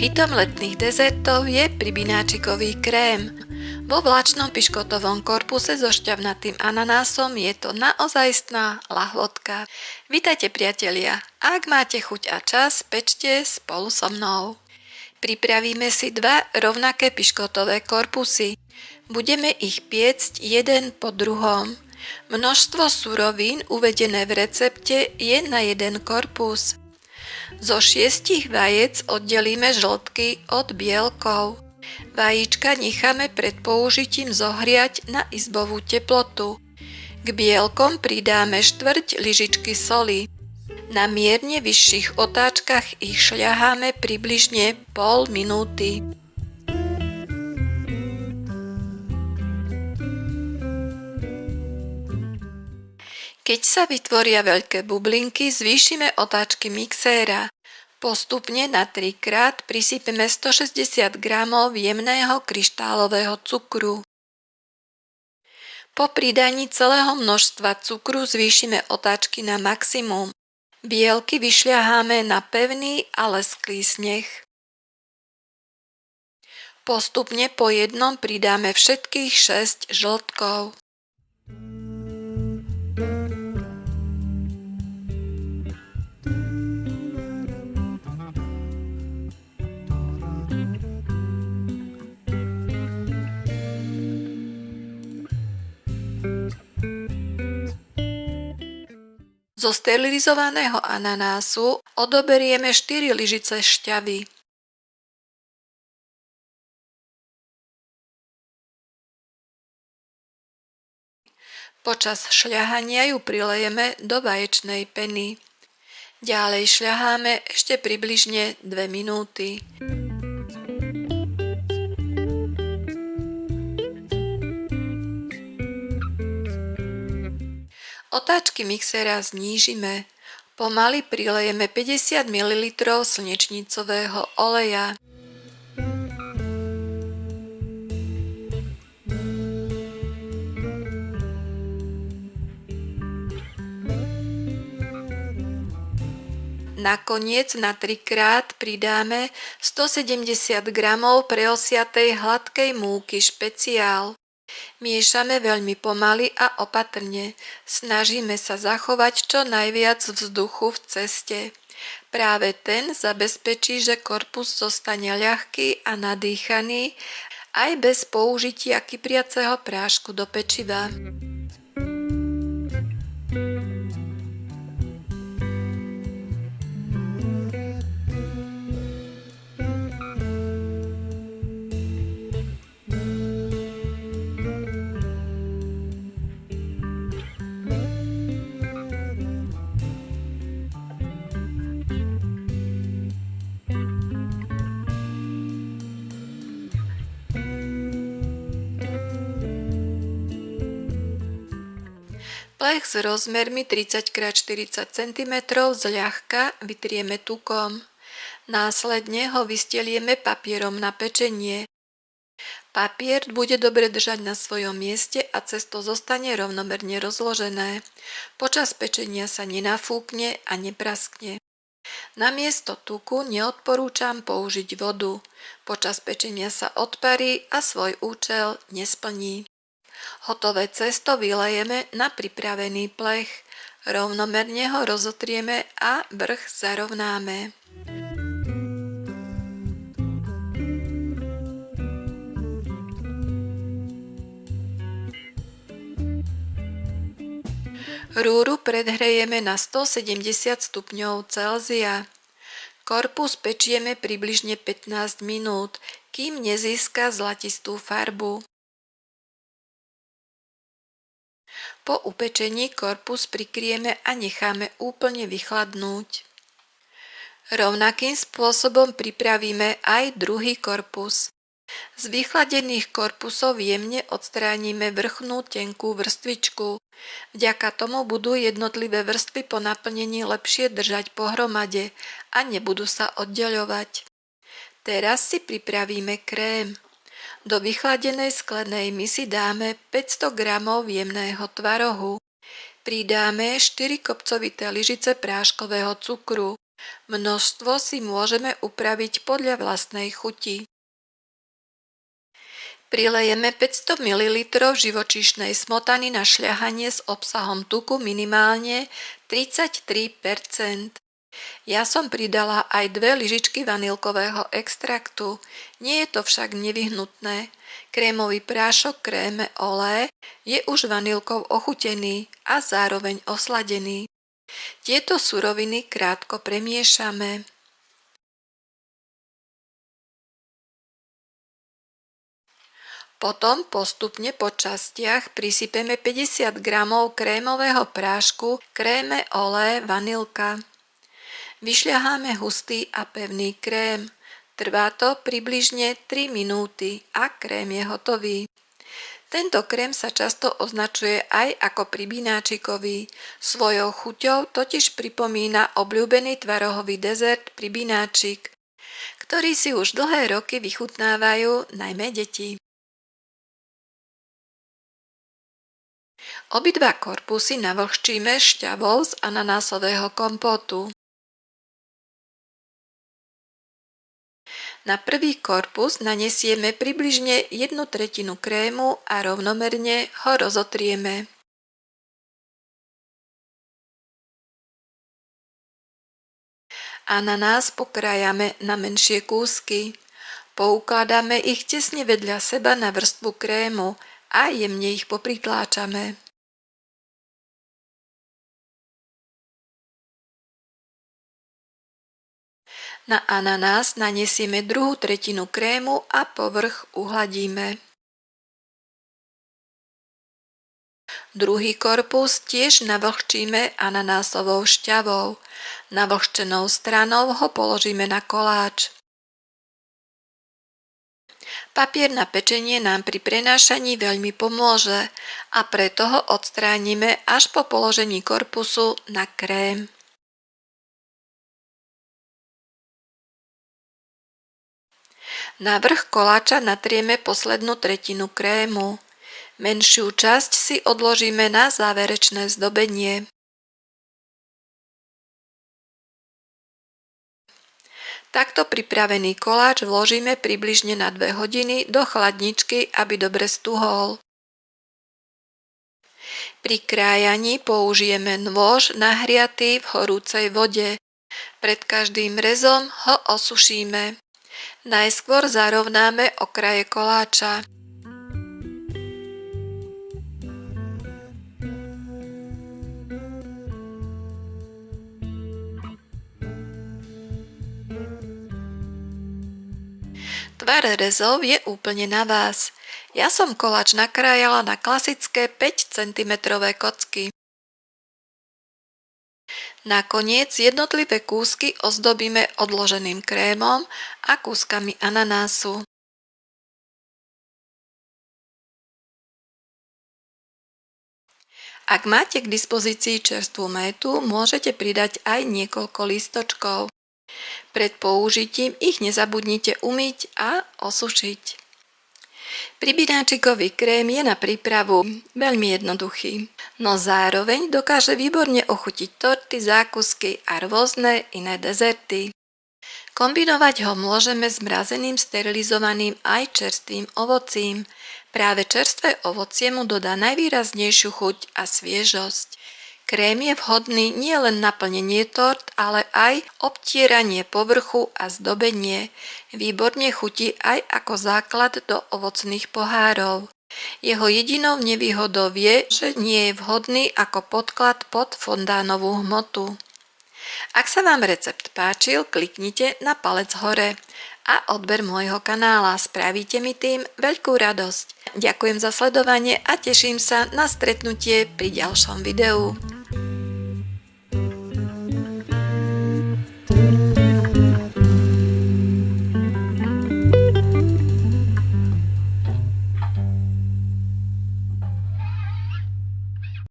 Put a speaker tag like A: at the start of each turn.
A: Hitom letných dezertov je pribináčikový krém. Vo vláčnom piškotovom korpuse so šťavnatým ananásom je to naozajstná lahôdka. Vítajte priatelia, ak máte chuť a čas, pečte spolu so mnou. Pripravíme si dva rovnaké piškotové korpusy. Budeme ich piecť jeden po druhom. Množstvo surovín uvedené v recepte je na jeden korpus. Zo 6 vajec oddelíme žltky od bielkov. Vajíčka necháme pred použitím zohriať na izbovú teplotu. K bielkom pridáme štvrť lyžičky soli. Na mierne vyšších otáčkach ich šľaháme približne pol minúty. Keď sa vytvoria veľké bublinky, zvýšime otáčky mixéra. Postupne na 3-krát prisypeme 160 g jemného kryštálového cukru. Po pridaní celého množstva cukru zvýšime otáčky na maximum. Bielky vyšľaháme na pevný a lesklý sneh. Postupne po jednom pridáme všetkých 6 žltkov. Zo sterilizovaného ananásu odoberieme 4 lyžice šťavy. Počas šľahania ju prilejeme do vaječnej peny. Ďalej šľaháme ešte približne 2 minúty. Otáčky mixéra znížime. Pomaly prilejeme 50 ml slnečnicového oleja. Nakoniec na 3-krát pridáme 170 g preosiatej hladkej múky špeciál. Miešame veľmi pomaly a opatrne. Snažíme sa zachovať čo najviac vzduchu v ceste. Práve ten zabezpečí, že korpus zostane ľahký a nadýchaný aj bez použitia kypriaceho prášku do pečiva. Plech s rozmermi 30x40 cm zľahka vytrieme tukom. Následne ho vystelieme papierom na pečenie. Papier bude dobre držať na svojom mieste a cesto zostane rovnomerne rozložené. Počas pečenia sa nenafúkne a nepraskne. Namiesto tuku neodporúčam použiť vodu. Počas pečenia sa odparí a svoj účel nesplní. Hotové cesto vylejeme na pripravený plech. Rovnomerne ho rozotrieme a vrch zarovnáme. Rúru predhrejeme na 170 stupňov Celzia. Korpus pečieme približne 15 minút, kým nezíska zlatistú farbu. Po upečení korpus prikryjeme a necháme úplne vychladnúť. Rovnakým spôsobom pripravíme aj druhý korpus. Z vychladených korpusov jemne odstránime vrchnú tenkú vrstvičku. Vďaka tomu budú jednotlivé vrstvy po naplnení lepšie držať pohromade a nebudú sa oddeľovať. Teraz si pripravíme krém. Do vychladenej sklenej misy dáme 500 g jemného tvarohu. Pridáme 4 kopcovité lyžice práškového cukru. Množstvo si môžeme upraviť podľa vlastnej chuti. Prilejeme 500 ml živočíšnej smotany na šľahanie s obsahom tuku minimálne 33%. Ja som pridala aj 2 lyžičky vanilkového extraktu, nie je to však nevyhnutné. Krémový prášok Créme Olé je už vanilkou ochutený a zároveň osladený. Tieto suroviny krátko premiešame. Potom postupne po častiach prisypeme 50 g krémového prášku Créme Olé vanilka. Vyšľaháme hustý a pevný krém. Trvá to približne 3 minúty a krém je hotový. Tento krém sa často označuje aj ako pribináčikový. Svojou chuťou totiž pripomína obľúbený tvarohový dezert pribináčik, ktorý si už dlhé roky vychutnávajú najmä deti. Obidva korpusy navlhčíme šťavou z ananásového kompótu. Na prvý korpus nanesieme približne 1/3 krému a rovnomerne ho rozotrieme. Ananás pokrájame na menšie kúsky. Poukladáme ich tesne vedľa seba na vrstvu krému a jemne ich popritláčame. Na ananás nanesieme 2/3 krému a povrch uhladíme. Druhý korpus tiež navlhčíme ananásovou šťavou. Navlhčenou stranou ho položíme na koláč. Papier na pečenie nám pri prenášaní veľmi pomôže a preto ho odstránime až po položení korpusu na krém. Na vrch koláča natrieme poslednú tretinu krému. Menšiu časť si odložíme na záverečné zdobenie. Takto pripravený koláč vložíme približne na 2 hodiny do chladničky, aby dobre stuhol. Pri krájaní použijeme nôž nahriatý v horúcej vode. Pred každým rezom ho osušíme. Najskôr zarovnáme okraje koláča. Tvar rezov je úplne na vás. Ja som koláč nakrájala na klasické 5 cm kocky. Nakoniec jednotlivé kúsky ozdobíme odloženým krémom a kúskami ananásu. Ak máte k dispozícii čerstvú métu, môžete pridať aj niekoľko lístočkov. Pred použitím ich nezabudnite umyť a osušiť. Pribináčikový krém je na prípravu veľmi jednoduchý, no zároveň dokáže výborne ochutiť torty, zákusky a rôzne iné dezerty. Kombinovať ho môžeme s mrazeným, sterilizovaným aj čerstvým ovocím. Práve čerstvé ovocie mu dodá najvýraznejšiu chuť a sviežosť. Krém je vhodný nielen na plnenie tort, ale aj obtieranie povrchu a zdobenie. Výborne chutí aj ako základ do ovocných pohárov. Jeho jedinou nevýhodou je, že nie je vhodný ako podklad pod fondánovú hmotu. Ak sa vám recept páčil, kliknite na palec hore a odber môjho kanála. Spravíte mi tým veľkú radosť. Ďakujem za sledovanie a teším sa na stretnutie pri ďalšom videu.